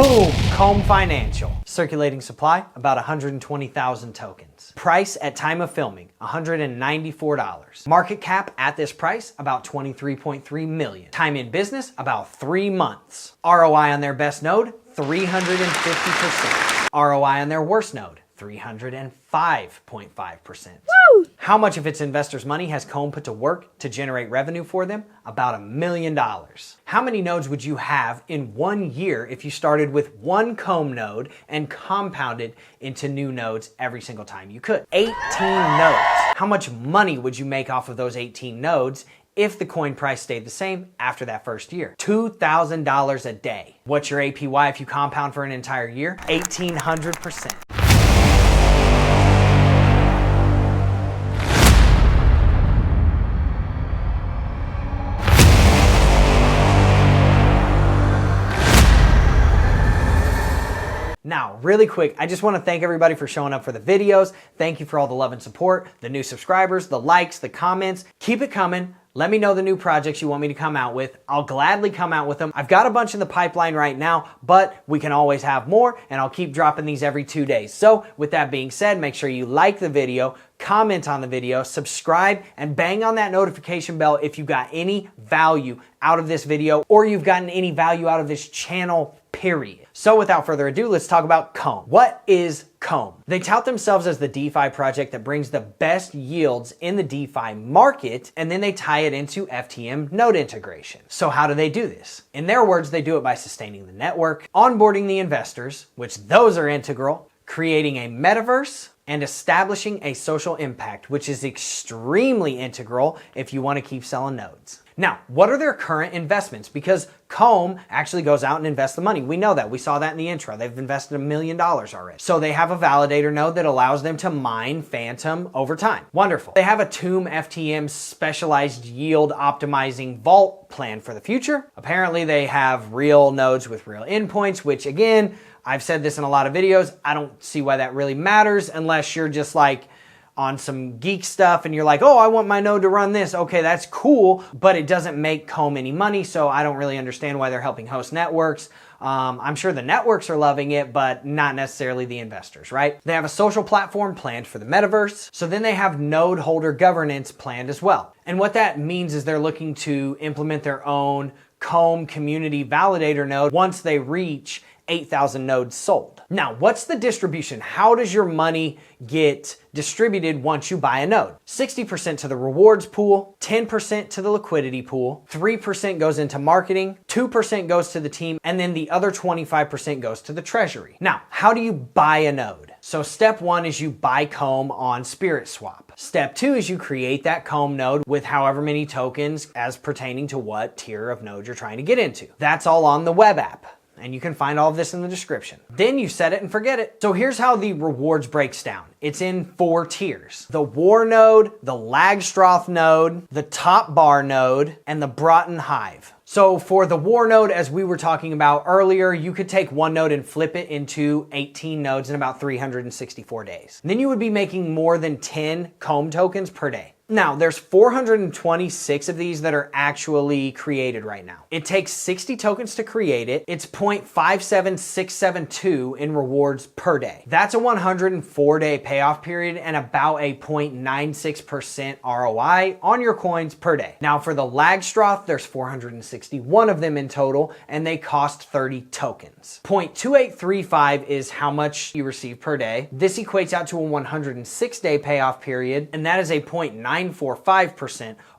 Boom! Comb Financial. Circulating supply, about 120,000 tokens. Price at time of filming, $194. Market cap at this price, about 23.3 million. Time in business, about 3 months. ROI on their best node, 350%. ROI on their worst node, 305.5%. Woo! How much of its investors' money has Comb put to work to generate revenue for them? About $1 million. How many nodes would you have in 1 year if you started with one Comb node and compounded into new nodes every single time you could? 18 nodes. How much money would you make off of those 18 nodes if the coin price stayed the same after that first year? $2,000 a day. What's your APY if you compound for an entire year? 1,800%. Now, really quick, I just want to thank everybody for showing up for the videos. Thank you for all the love and support, the new subscribers, the likes, the comments. Keep it coming. Let me know the new projects you want me to come out with. I'll gladly come out with them. I've got a bunch in the pipeline right now, but we can always have more, and I'll keep dropping these every 2 days. So with that being said, make sure you like the video, comment on the video, subscribe, and bang on that notification bell if you got any value out of this video or you've gotten any value out of this channel, period. So without further ado, let's talk about Comb. What is Comb? They tout themselves as the DeFi project that brings the best yields in the DeFi market, and then they tie it into FTM node integration. So how do they do this? In their words, they do it by sustaining the network, onboarding the investors, which those are integral, creating a metaverse, and establishing a social impact, which is extremely integral if you want to keep selling nodes. Now, what are their current investments? Because Comb actually goes out and invests the money. We know that. We saw that in the intro. They've invested $1 million already. So they have a validator node that allows them to mine Phantom over time. Wonderful. They have a Tomb FTM specialized yield optimizing vault plan for the future. Apparently they have real nodes with real endpoints, which again, I've said this in a lot of videos. I don't see why that really matters unless you're just like on some geek stuff and you're like, oh, I want my node to run this. Okay, that's cool, but it doesn't make Comb any money, so I don't really understand why they're helping host networks. I'm sure the networks are loving it, but not necessarily the investors, right? They have a social platform planned for the metaverse. So then they have node holder governance planned as well. And what that means is they're looking to implement their own Comb community validator node once they reach 8,000 nodes sold. Now, what's the distribution? How does your money get distributed once you buy a node? 60% to the rewards pool, 10% to the liquidity pool, 3% goes into marketing, 2% goes to the team, and then the other 25% goes to the treasury. Now, how do you buy a node? So step 1 is you buy Comb on Spirit Swap. Step 2 is you create that Comb node with however many tokens as pertaining to what tier of node you're trying to get into. That's all on the web app. And you can find all of this in the description. Then you set it and forget it. So here's how the rewards breaks down. It's in 4 tiers. The War node, the Lagstroth node, the Top Bar node, and the Broughton Hive. So for the War node, as we were talking about earlier, you could take one node and flip it into 18 nodes in about 364 days. And then you would be making more than 10 Comb tokens per day. Now, there's 426 of these that are actually created right now. It takes 60 tokens to create it. It's 0.57672 in rewards per day. That's a 104-day payoff period and about a 0.96% ROI on your coins per day. Now, for the Lagstroth, there's 461 of them in total, and they cost 30 tokens. 0.2835 is how much you receive per day. This equates out to a 106-day payoff period, and that is a 0.945%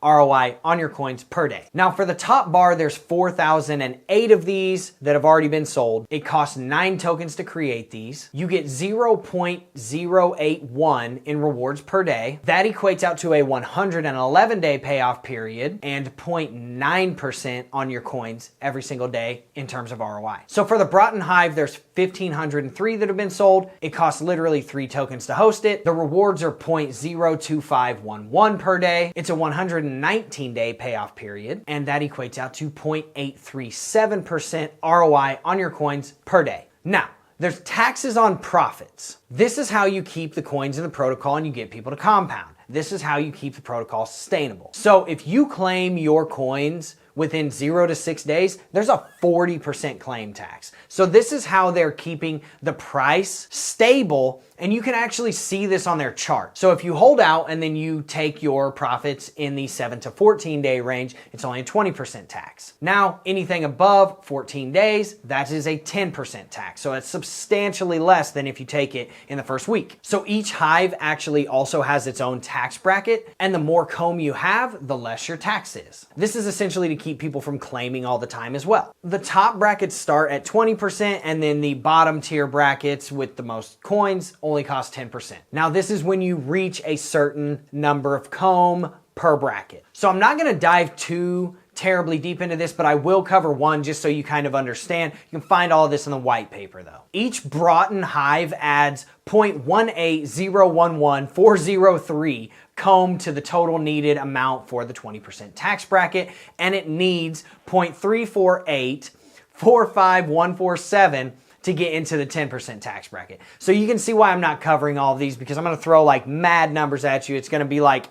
ROI on your coins per day. Now for the Top Bar, there's 4,008 of these that have already been sold. It costs 9 tokens to create these. You get 0.081 in rewards per day. That equates out to a 111-day payoff period and 0.9% on your coins every single day in terms of ROI. So for the Broughton Hive, there's 1,503 that have been sold. It costs literally 3 tokens to host it. The rewards are 0.02511 per day. It's a 119-day payoff period, and that equates out to 0.837% ROI on your coins per day. Now, there's taxes on profits. This is how you keep the coins in the protocol and you get people to compound. This is how you keep the protocol sustainable. So if you claim your coins within 0 to 6 days, there's a 40% claim tax. So this is how they're keeping the price stable, and you can actually see this on their chart. So if you hold out and then you take your profits in the 7 to 14 day range, it's only a 20% tax. Now, anything above 14 days, that is a 10% tax. So it's substantially less than if you take it in the first week. So each hive actually also has its own tax bracket, and the more comb you have, the less your tax is. This is essentially to keep people from claiming all the time as well. The top brackets start at 20%, and then the bottom tier brackets with the most coins only cost 10%. Now, this is when you reach a certain number of comb per bracket. So I'm not gonna dive too terribly deep into this, but I will cover one just so you kind of understand. You can find all of this in the white paper though. Each Broughton hive adds 0.18011,403 comb to the total needed amount for the 20% tax bracket, and it needs 0.34845147 to get into the 10% tax bracket. So you can see why I'm not covering all of these, because I'm gonna throw like mad numbers at you. It's gonna be like,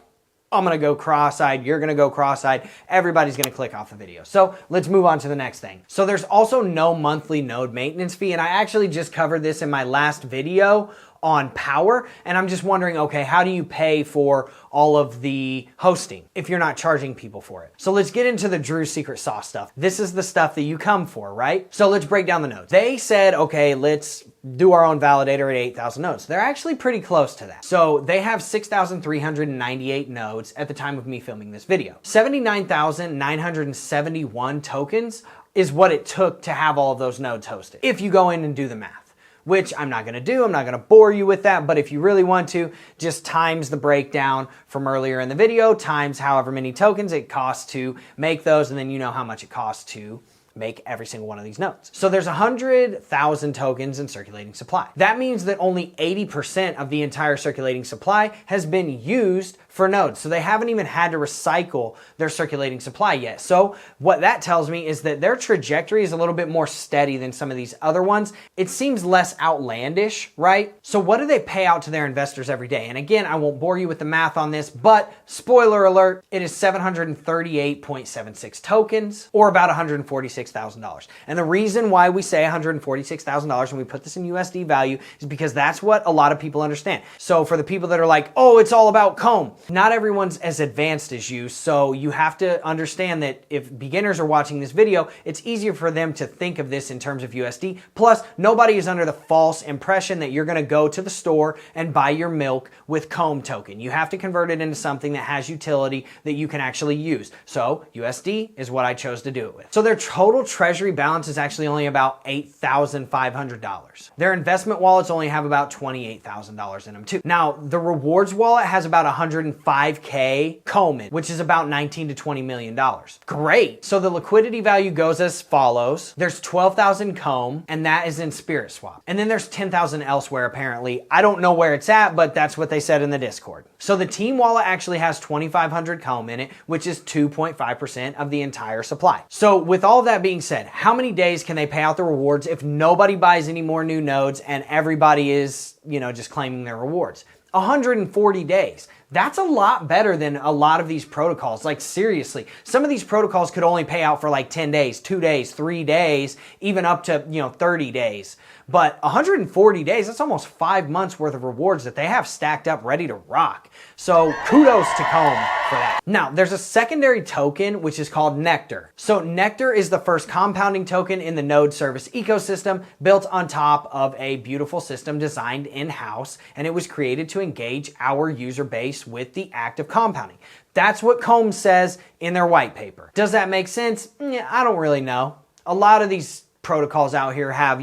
I'm gonna go cross-eyed, you're gonna go cross-eyed, everybody's gonna click off the video. So let's move on to the next thing. So there's also no monthly node maintenance fee, and I actually just covered this in my last video on power, and I'm just wondering, okay, how do you pay for all of the hosting if you're not charging people for it? So let's get into the Drew's secret sauce stuff. This is the stuff that you come for, right? So let's break down the nodes. They said, okay, let's do our own validator at 8,000 nodes. They're actually pretty close to that. So they have 6,398 nodes at the time of me filming this video. 79,971 tokens is what it took to have all of those nodes hosted, if you go in and do the math, which I'm not gonna do. I'm not gonna bore you with that, but if you really want to, just times the breakdown from earlier in the video, times however many tokens it costs to make those, and then you know how much it costs to make every single one of these nodes. So there's 100,000 tokens in circulating supply. That means that only 80% of the entire circulating supply has been used for nodes. So they haven't even had to recycle their circulating supply yet. So what that tells me is that their trajectory is a little bit more steady than some of these other ones. It seems less outlandish, right? So what do they pay out to their investors every day? And again, I won't bore you with the math on this, but spoiler alert, it is 738.76 tokens, or about $146,000. And the reason why we say $146,000 when we put this in USD value is because that's what a lot of people understand. So for the people that are like, oh, it's all about comb, not everyone's as advanced as you, so you have to understand that if beginners are watching this video, it's easier for them to think of this in terms of USD. Plus, nobody is under the false impression that you're gonna go to the store and buy your milk with comb token. You have to convert it into something that has utility that you can actually use. So USD is what I chose to do it with. So their total treasury balance is actually only about $8,500. Their investment wallets only have about $28,000 in them too. Now, the rewards wallet has about 105K Coleman, which is about $19 to $20 million. Great. So the liquidity value goes as follows. There's 12,000 comb, and that is in Spirit Swap. And then there's 10,000 elsewhere apparently. I don't know where it's at, but that's what they said in the Discord. So the team wallet actually has 2,500 comb in it, which is 2.5% of the entire supply. So with all that being said, how many days can they pay out the rewards if nobody buys any more new nodes and everybody is, just claiming their rewards? 140 days. That's a lot better than a lot of these protocols. Like seriously, some of these protocols could only pay out for like 10 days, 2 days, 3 days, even up to 30 days. But 140 days, that's almost 5 months worth of rewards that they have stacked up ready to rock. So kudos to Comb for that. Now, there's a secondary token, which is called Nectar. So Nectar is the first compounding token in the node service ecosystem, built on top of a beautiful system designed in-house, and it was created to engage our user base with the act of compounding. That's what Comb says in their white paper. Does that make sense? I don't really know. A lot of these protocols out here have,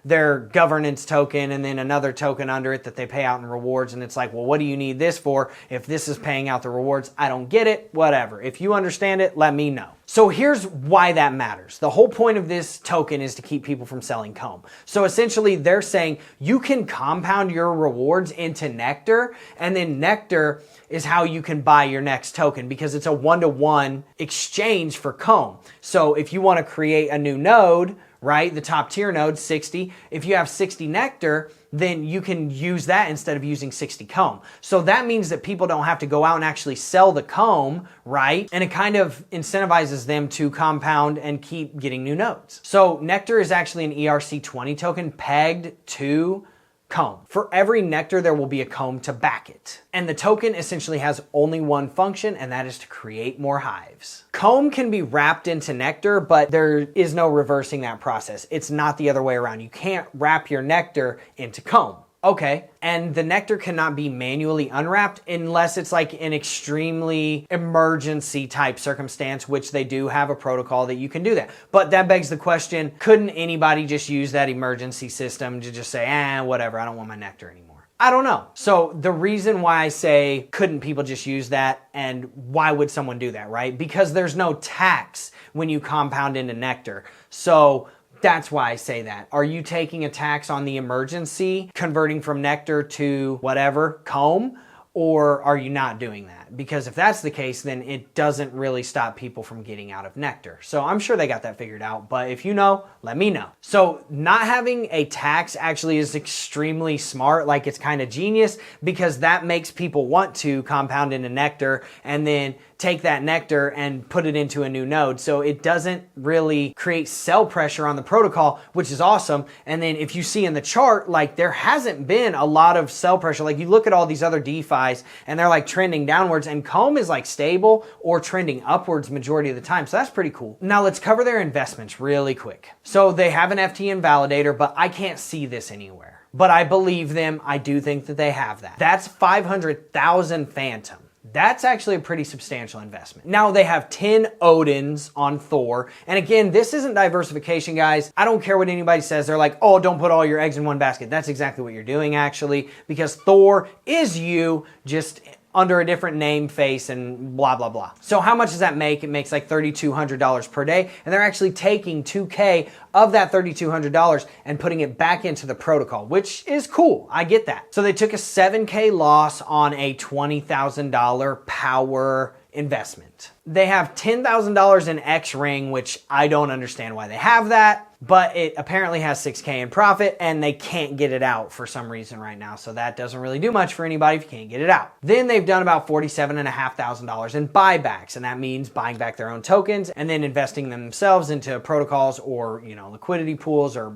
their governance token and then another token under it that they pay out in rewards. And it's like, well, what do you need this for if this is paying out the rewards? I don't get it, whatever. If you understand it, let me know. So here's why that matters. The whole point of this token is to keep people from selling Comb. So essentially they're saying you can compound your rewards into Nectar, and then Nectar is how you can buy your next token because it's a one-to-one exchange for Comb. So if you want to create a new node, right, the top tier node, 60, if you have 60 Nectar, then you can use that instead of using 60 comb. So that means that people don't have to go out and actually sell the comb, right? And it kind of incentivizes them to compound and keep getting new nodes. So Nectar is actually an ERC20 token pegged to comb. For every Nectar, there will be a comb to back it. And the token essentially has only one function, and that is to create more hives. Comb can be wrapped into Nectar, but there is no reversing that process. It's not the other way around. You can't wrap your Nectar into comb. Okay, and the Nectar cannot be manually unwrapped unless it's like an extremely emergency type circumstance, which they do have a protocol that you can do that. But that begs the question, couldn't anybody just use that emergency system to just say, whatever, I don't want my Nectar anymore? I don't know. So the reason why I say couldn't people just use that, and why would someone do that, right? Because there's no tax when you compound into Nectar. So that's why I say that. Are you taking a tax on the emergency, converting from Nectar to whatever, comb? Or are you not doing that? Because if that's the case, then it doesn't really stop people from getting out of Nectar. So I'm sure they got that figured out, but if you know, let me know. So not having a tax actually is extremely smart, like it's kind of genius, because that makes people want to compound into Nectar and then take that Nectar and put it into a new node. So it doesn't really create sell pressure on the protocol, which is awesome. And then if you see in the chart, like there hasn't been a lot of sell pressure. Like you look at all these other DeFis and they're like trending downwards, and Comb is like stable or trending upwards majority of the time. So that's pretty cool. Now let's cover their investments really quick. So they have an FTM Validator, but I can't see this anywhere. But I believe them. I do think that they have that. That's 500,000 Phantom. That's actually a pretty substantial investment. Now they have 10 Odins on Thor. And again, this isn't diversification, guys. I don't care what anybody says. They're like, oh, don't put all your eggs in one basket. That's exactly what you're doing, actually, because Thor is you, just under a different name, face, and blah, blah, blah. So how much does that make? It makes like $3,200 per day. And they're actually taking 2K of that $3,200 and putting it back into the protocol, which is cool. I get that. So they took a 7K loss on a $20,000 power investment. They have $10,000 in X ring, which I don't understand why they have that, but it apparently has 6K in profit and they can't get it out for some reason right now. So that doesn't really do much for anybody if you can't get it out. Then they've done about $47,500 in buybacks, and that means buying back their own tokens and then investing themselves into protocols or, liquidity pools or,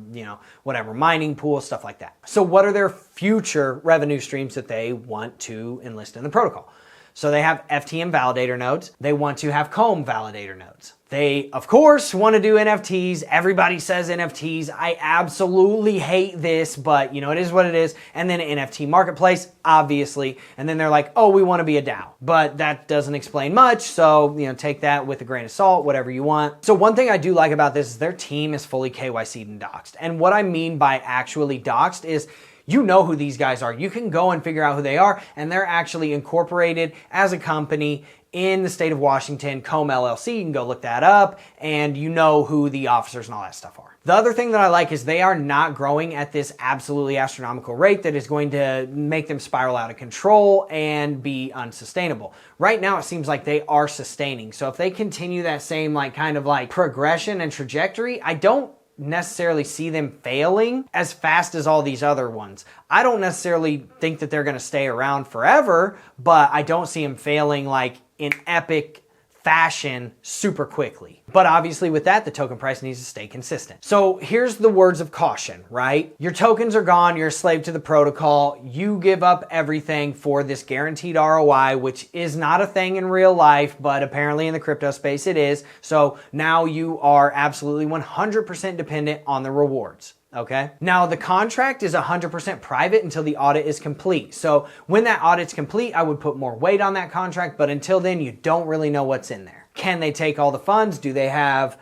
whatever, mining pools, stuff like that. So what are their future revenue streams that they want to enlist in the protocol? So they have FTM Validator nodes. They want to have Comb Validator nodes. They, of course, want to do NFTs. Everybody says NFTs. I absolutely hate this, but it is what it is. And then an NFT marketplace, obviously. And then they're like, oh, we want to be a DAO. But that doesn't explain much. So, take that with a grain of salt, whatever you want. So one thing I do like about this is their team is fully KYC'd and doxed. And what I mean by actually doxed is, you know who these guys are. You can go and figure out who they are, and they're actually incorporated as a company in the state of Washington, Comb LLC. You can go look that up, and you know who the officers and all that stuff are. The other thing that I like is they are not growing at this absolutely astronomical rate that is going to make them spiral out of control and be unsustainable. Right now, it seems like they are sustaining. So if they continue that same kind of progression and trajectory, I don't necessarily see them failing as fast as all these other ones. I don't necessarily think that they're going to stay around forever, but I don't see them failing in epic fashion super quickly. But obviously with that, the token price needs to stay consistent. So here's the words of caution, right? Your tokens are gone. You're a slave to the protocol. You give up everything for this guaranteed ROI, which is not a thing in real life, but apparently in the crypto space it is. So now you are absolutely 100% dependent on the rewards. Okay. Now the contract is 100% private until the audit is complete. So when that audit's complete, I would put more weight on that contract, but until then, you don't really know what's in there. Can they take all the funds? Do they have,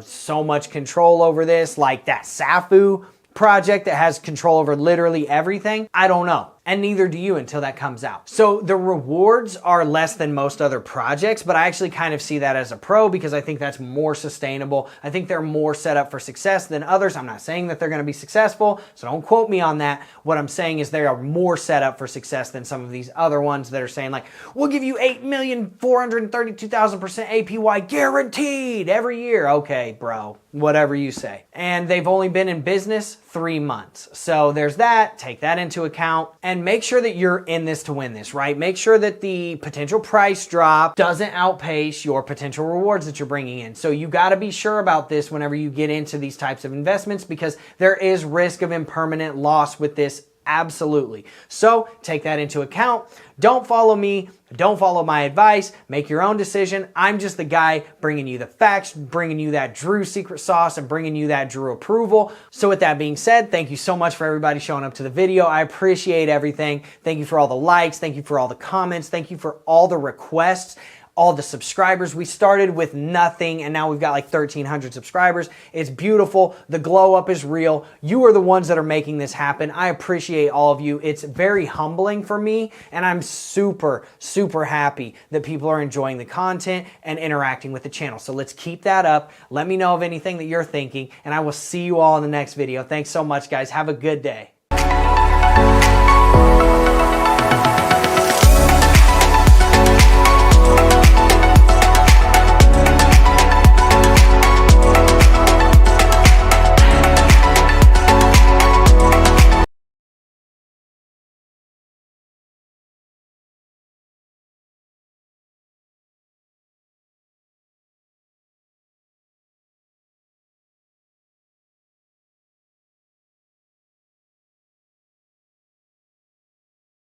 so much control over this, like that Safu project that has control over literally everything? I don't know. And neither do you until that comes out. So the rewards are less than most other projects, but I actually kind of see that as a pro because I think that's more sustainable. I think they're more set up for success than others. I'm not saying that they're going to be successful, so don't quote me on that. What I'm saying is they are more set up for success than some of these other ones that are saying we'll give you 8,432,000% APY guaranteed every year. Okay, bro, whatever you say. And they've only been in business 3 months. So there's that, take that into account, and make sure that you're in this to win this, right? Make sure that the potential price drop doesn't outpace your potential rewards that you're bringing in. So you gotta be sure about this whenever you get into these types of investments, because there is risk of impermanent loss with this. Absolutely. So take that into account. Don't follow me. Don't follow my advice. Make your own decision. I'm just the guy bringing you the facts, bringing you that Drew secret sauce, and bringing you that Drew approval. So with that being said, thank you so much for everybody showing up to the video. I appreciate everything. Thank you for all the likes. Thank you for all the comments. Thank you for all the requests, all the subscribers. We started with nothing and now we've got like 1,300 subscribers. It's beautiful. The glow up is real. You are the ones that are making this happen. I appreciate all of you. It's very humbling for me, and I'm super, super happy that people are enjoying the content and interacting with the channel. So let's keep that up. Let me know of anything that you're thinking, and I will see you all in the next video. Thanks so much, guys. Have a good day.